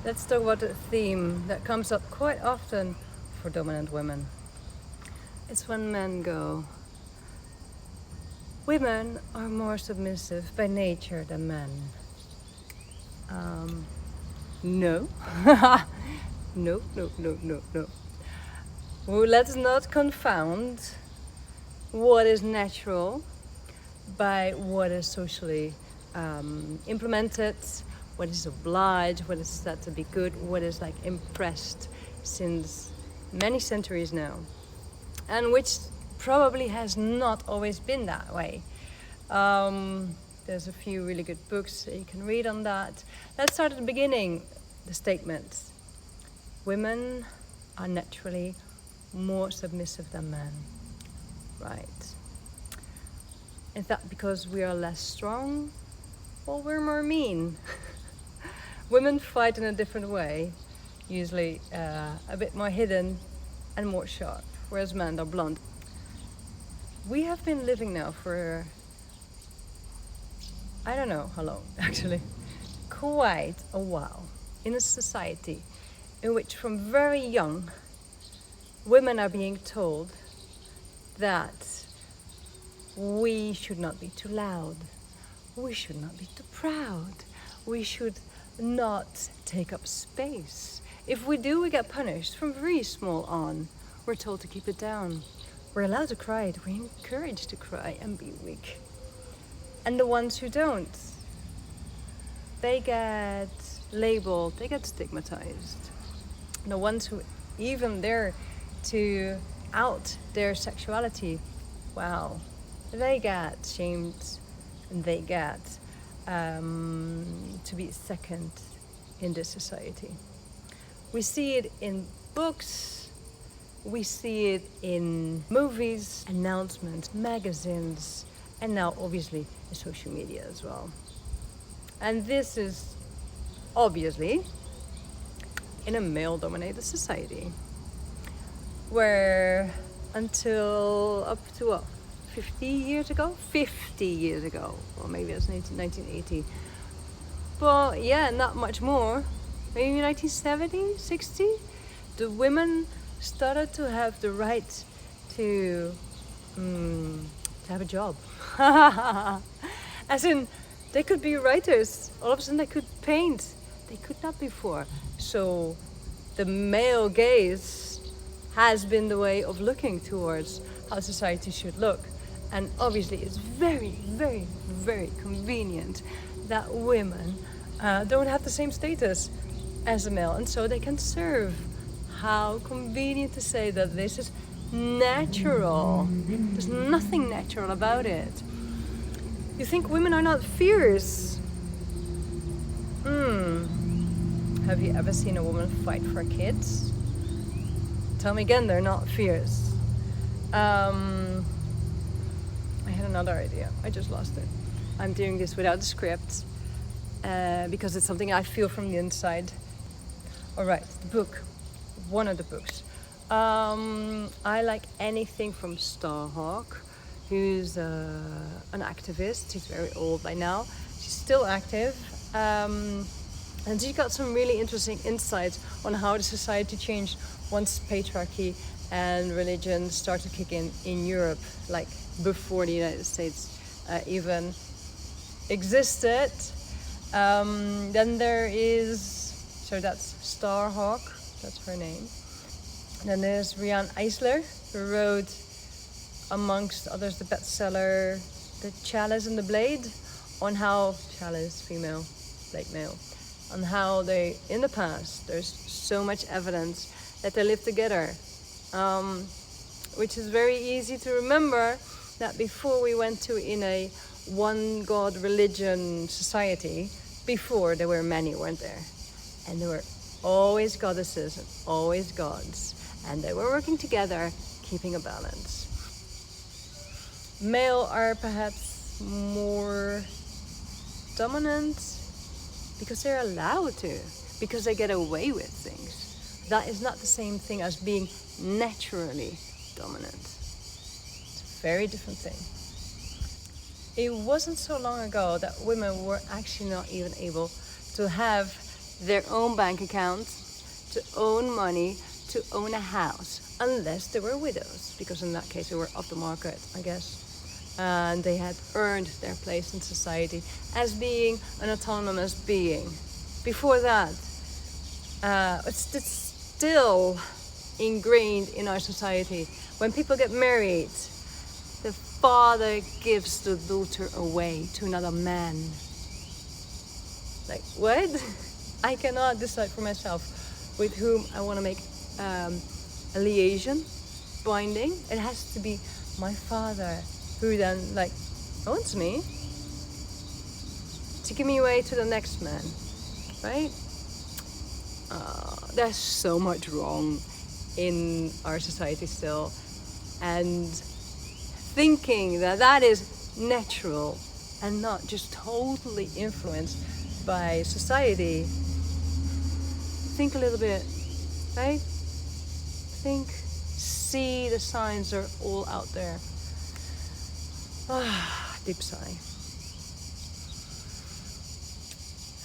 Let's talk about a theme that comes up quite often for dominant women. It's when men go, women are more submissive by nature than men. No. No. Well, let's not confound what is natural by what is socially implemented, what is obliged, what is said to be good, what is like impressed since many centuries now, and which probably has not always been that way. There's a few really good books that you can read on that. Let's start at the beginning, the statement. Women are naturally more submissive than men. Right. Is that because we are less strong? Well, we're more mean. Women fight in a different way, usually a bit more hidden and more sharp, whereas men are blunt. We have been living now for, I don't know how long actually, quite a while in a society in which from very young women are being told that we should not be too loud, we should not be too proud, we should not take up space. If we do, we get punished from very small on. We're told to keep it down. We're allowed to cry, we're encouraged to cry and be weak. And the ones who don't, they get labeled, they get stigmatized. The ones who even dare to out their sexuality, wow, they get shamed and they get to be second in this society. We see it in books, we see it in movies, announcements, magazines, and now obviously in social media as well. And this is obviously in a male-dominated society, where until up to 50 years ago, or maybe it was 1980, but yeah, not much more, maybe 1970, 60, the women started to have the right to have a job. As in, they could be writers, all of a sudden they could paint, they could not before. So the male gaze has been the way of looking towards how society should look. And obviously it's very, very, very convenient that women don't have the same status as a male, and so they can serve. How convenient to say that this is natural. There's nothing natural about it. You think women are not fierce? Have you ever seen a woman fight for kids? Tell me again, they're not fierce. I had another idea. I just lost it. I'm doing this without the script because it's something I feel from the inside. All right, the book. One of the books. I like anything from Starhawk, who's an activist. She's very old by now. She's still active. And she got some really interesting insights on how the society changed once patriarchy and religion started to kick in Europe, like before the United States even existed. Then there is, so that's Starhawk, that's her name. Then there's Riane Eisler, who wrote, amongst others, the bestseller The Chalice and the Blade, on how, chalice, female, blade, male, on how they, in the past, there's so much evidence that they lived together, which is very easy to remember that before we went to in a one God religion society, before there were many, weren't there? And there were always goddesses and always gods, and they were working together, keeping a balance. Male are perhaps more dominant because they're allowed to, because they get away with things. That is not the same thing as being naturally dominant. It's a very different thing. It wasn't so long ago that women were actually not even able to have their own bank account, to own money, to own a house, unless they were widows, because in that case they were off the market, I guess. And they had earned their place in society as being an autonomous being. Before that, it's still ingrained in our society. When people get married, the father gives the daughter away to another man. Like, what? I cannot decide for myself with whom I want to make a liaison binding. It has to be my father, who then owns me to give me away to the next man, right? There's so much wrong in our society still, and thinking that is natural and not just totally influenced by society. Think a little bit, right? See the signs are all out there. Deep sigh.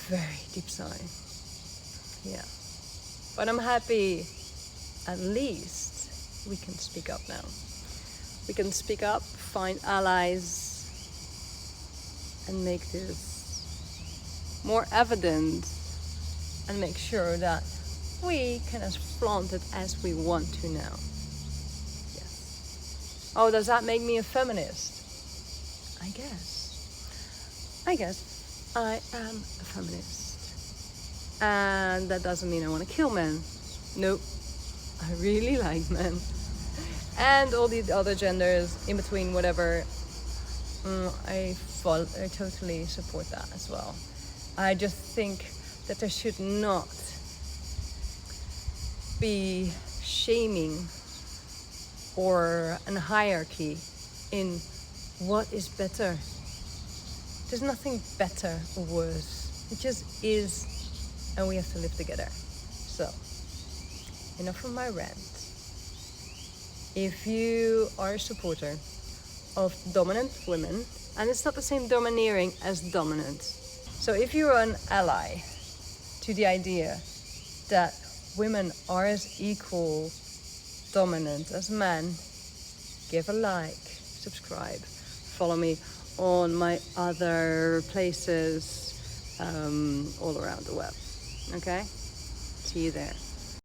Very deep sigh. Yeah. But I'm happy at least we can speak up now. We can speak up, find allies, and make this more evident, and make sure that we can as flaunt it as we want to now. Yes. Oh, does that make me a feminist? I guess I am a feminist. And that doesn't mean I want to kill men. Nope. I really like men. And all the other genders in between, whatever. I totally support that as well. I just think that there should not be shaming or a hierarchy in what is better. There's nothing better or worse. It just is, and we have to live together. So, enough of my rant. If you are a supporter of dominant women, and it's not the same domineering as dominant. So if you're an ally to the idea that women are as equal dominant as men, give a like, subscribe, follow me on my other places all around the web. Okay? See you there.